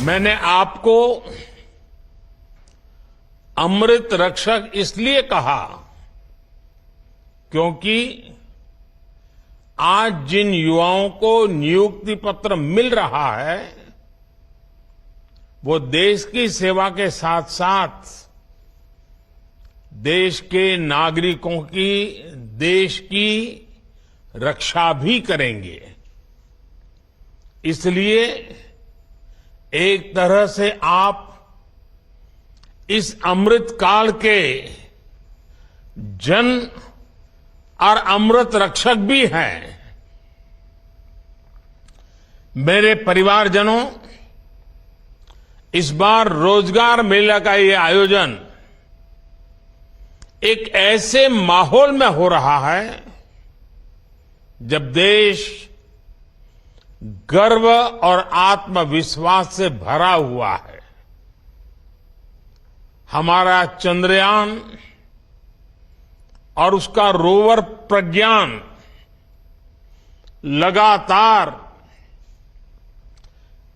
मैंने आपको अमृत रक्षक इसलिए कहा क्योंकि आज जिन युवाओं को नियुक्ति पत्र मिल रहा है वो देश की सेवा के साथ साथ देश के नागरिकों की देश की रक्षा भी करेंगे। इसलिए एक तरह से आप इस अमृत काल के जन और अमृत रक्षक भी हैं। मेरे परिवारजनों, इस बार रोजगार मेला का ये आयोजन एक ऐसे माहौल में हो रहा है जब देश गर्व और आत्मविश्वास से भरा हुआ है। हमारा चंद्रयान और उसका रोवर प्रज्ञान लगातार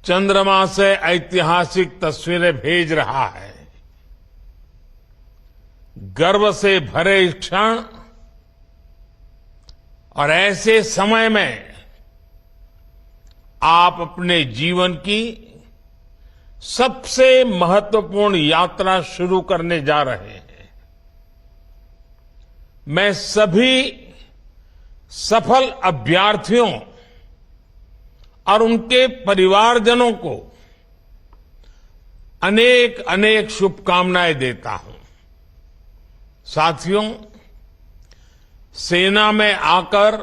चंद्रमा से ऐतिहासिक तस्वीरें भेज रहा है। गर्व से भरे इस क्षण और ऐसे समय में आप अपने जीवन की सबसे महत्वपूर्ण यात्रा शुरू करने जा रहे हैं। मैं सभी सफल अभ्यर्थियों और उनके परिवारजनों को अनेक अनेक शुभकामनाएं देता हूं। साथियों, सेना में आकर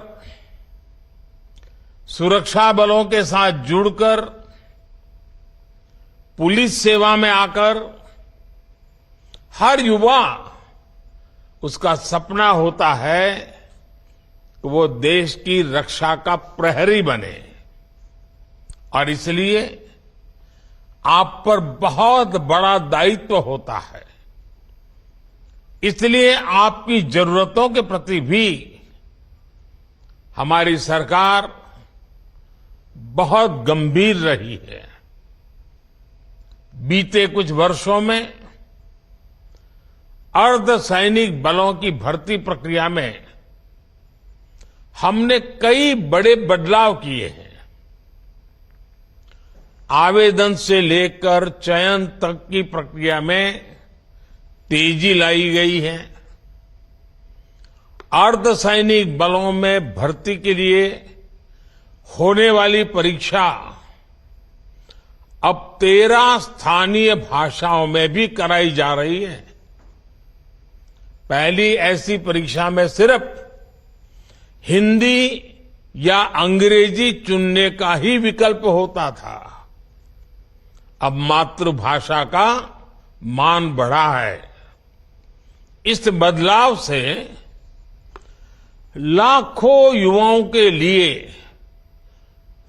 सुरक्षा बलों के साथ जुड़कर पुलिस सेवा में आकर हर युवा उसका सपना होता है कि वो देश की रक्षा का प्रहरी बने और इसलिए आप पर बहुत बड़ा दायित्व होता है। इसलिए आपकी जरूरतों के प्रति भी हमारी सरकार बहुत गंभीर रही है। बीते कुछ वर्षों में अर्धसैनिक बलों की भर्ती प्रक्रिया में हमने कई बड़े बदलाव किए हैं। आवेदन से लेकर चयन तक की प्रक्रिया में तेजी लाई गई है। अर्धसैनिक बलों में भर्ती के लिए होने वाली परीक्षा अब 13 स्थानीय भाषाओं में भी कराई जा रही है। पहली ऐसी परीक्षा में सिर्फ हिंदी या अंग्रेजी चुनने का ही विकल्प होता था। अब मातृभाषा का मान बढ़ा है। इस बदलाव से लाखों युवाओं के लिए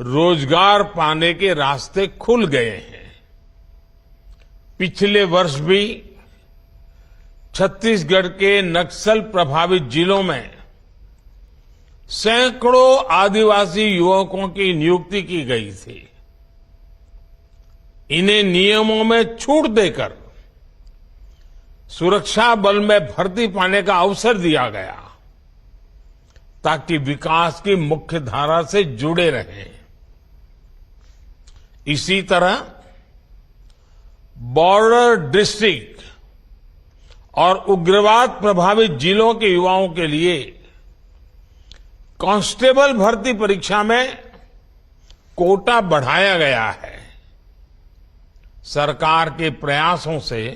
रोजगार पाने के रास्ते खुल गए हैं। पिछले वर्ष भी छत्तीसगढ़ के नक्सल प्रभावित जिलों में सैकड़ों आदिवासी युवकों की नियुक्ति की गई थी। इन्हें नियमों में छूट देकर सुरक्षा बल में भर्ती पाने का अवसर दिया गया ताकि विकास की मुख्य धारा से जुड़े रहें। इसी तरह बॉर्डर डिस्ट्रिक्ट और उग्रवाद प्रभावित जिलों के युवाओं के लिए कांस्टेबल भर्ती परीक्षा में कोटा बढ़ाया गया है। सरकार के प्रयासों से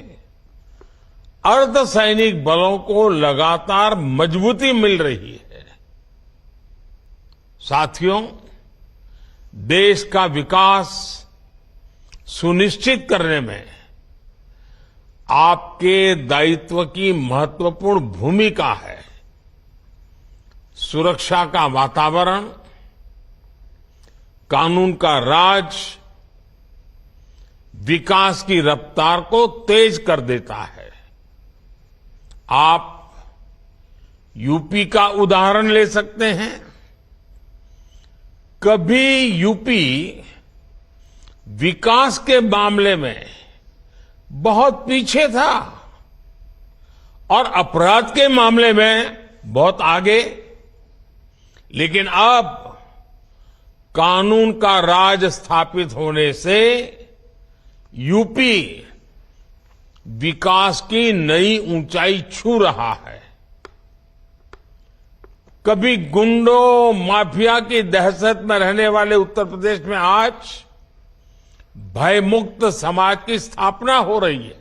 अर्धसैनिक बलों को लगातार मजबूती मिल रही है। साथियों, देश का विकास सुनिश्चित करने में आपके दायित्व की महत्वपूर्ण भूमिका है। सुरक्षा का वातावरण, कानून का राज विकास की रफ्तार को तेज कर देता है। आप यूपी का उदाहरण ले सकते हैं। कभी यूपी विकास के मामले में बहुत पीछे था और अपराध के मामले में बहुत आगे। लेकिन अब कानून का राज स्थापित होने से यूपी विकास की नई ऊंचाई छू रहा है। कभी गुंडों माफिया की दहशत में रहने वाले उत्तर प्रदेश में आज भयमुक्त समाज की स्थापना हो रही है।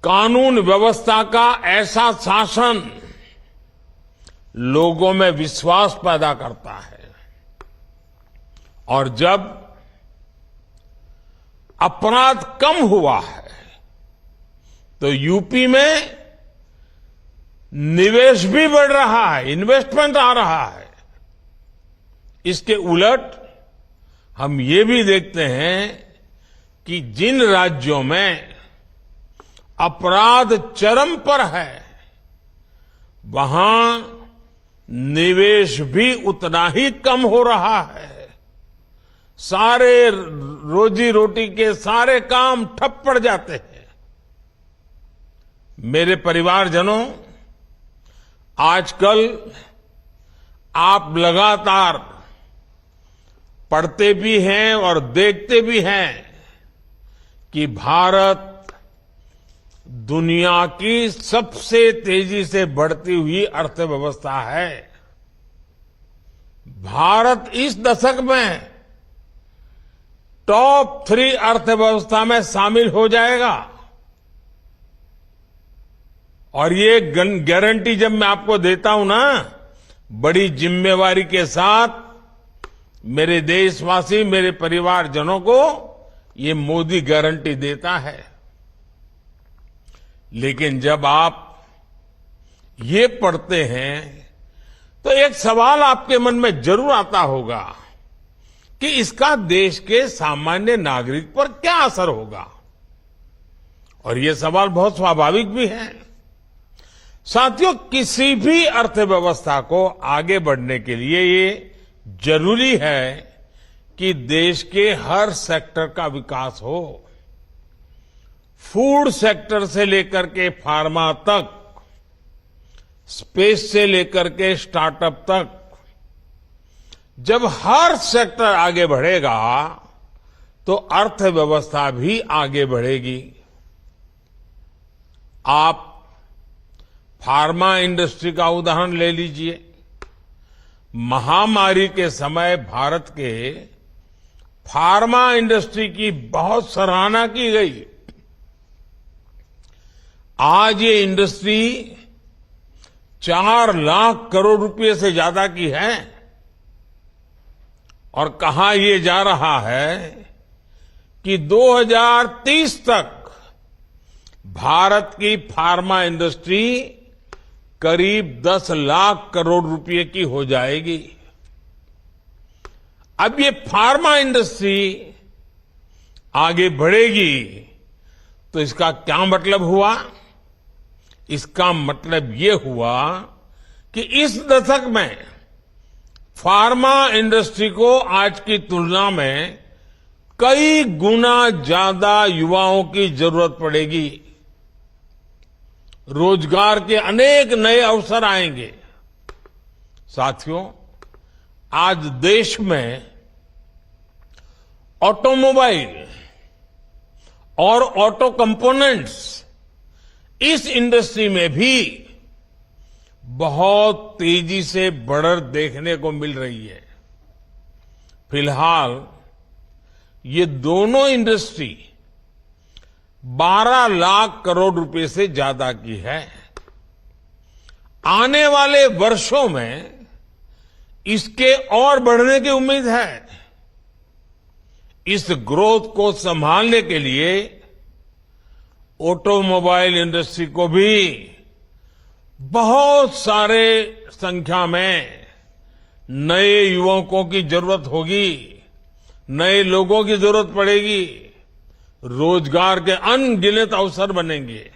कानून व्यवस्था का ऐसा शासन लोगों में विश्वास पैदा करता है और जब अपराध कम हुआ है तो यूपी में निवेश भी बढ़ रहा है, इन्वेस्टमेंट आ रहा है। इसके उलट हम ये भी देखते हैं कि जिन राज्यों में अपराध चरम पर है वहां निवेश भी उतना ही कम हो रहा है। सारे रोजी रोटी के सारे काम ठप पड़ जाते हैं। मेरे परिवारजनों, आजकल आप लगातार पढ़ते भी हैं और देखते भी हैं कि भारत दुनिया की सबसे तेजी से बढ़ती हुई अर्थव्यवस्था है। भारत इस दशक में टॉप 3 अर्थव्यवस्था में शामिल हो जाएगा और ये गारंटी जब मैं आपको देता हूं ना, बड़ी जिम्मेवारी के साथ मेरे देशवासी, मेरे परिवारजनों को ये मोदी गारंटी देता है। लेकिन जब आप ये पढ़ते हैं तो एक सवाल आपके मन में जरूर आता होगा कि इसका देश के सामान्य नागरिक पर क्या असर होगा। और ये सवाल बहुत स्वाभाविक भी है। साथियों, किसी भी अर्थव्यवस्था को आगे बढ़ने के लिए ये जरूरी है कि देश के हर सेक्टर का विकास हो। फूड सेक्टर से लेकर के फार्मा तक, स्पेस से लेकर के स्टार्टअप तक, जब हर सेक्टर आगे बढ़ेगा तो अर्थव्यवस्था भी आगे बढ़ेगी। आप फार्मा इंडस्ट्री का उदाहरण ले लीजिए। महामारी के समय भारत के फार्मा इंडस्ट्री की बहुत सराहना की गई। आज ये इंडस्ट्री 4 लाख करोड़ रुपए से ज्यादा की है और कहा यह जा रहा है कि 2030 तक भारत की फार्मा इंडस्ट्री करीब 10 लाख करोड़ रुपए की हो जाएगी। अब ये फार्मा इंडस्ट्री आगे बढ़ेगी तो इसका क्या मतलब हुआ? इसका मतलब ये हुआ कि इस दशक में फार्मा इंडस्ट्री को आज की तुलना में कई गुना ज्यादा युवाओं की जरूरत पड़ेगी। रोजगार के अनेक नए अवसर आएंगे। साथियों, आज देश में ऑटोमोबाइल और ऑटो कंपोनेंट्स, इस इंडस्ट्री में भी बहुत तेजी से बढ़त देखने को मिल रही है। फिलहाल ये दोनों इंडस्ट्री 12 लाख करोड़ रुपए से ज्यादा की है। आने वाले वर्षों में इसके और बढ़ने की उम्मीद है। इस ग्रोथ को संभालने के लिए ऑटोमोबाइल इंडस्ट्री को भी बहुत सारे संख्या में नए युवकों की जरूरत होगी, नए लोगों की जरूरत पड़ेगी, रोजगार के अनगिनत अवसर बनेंगे।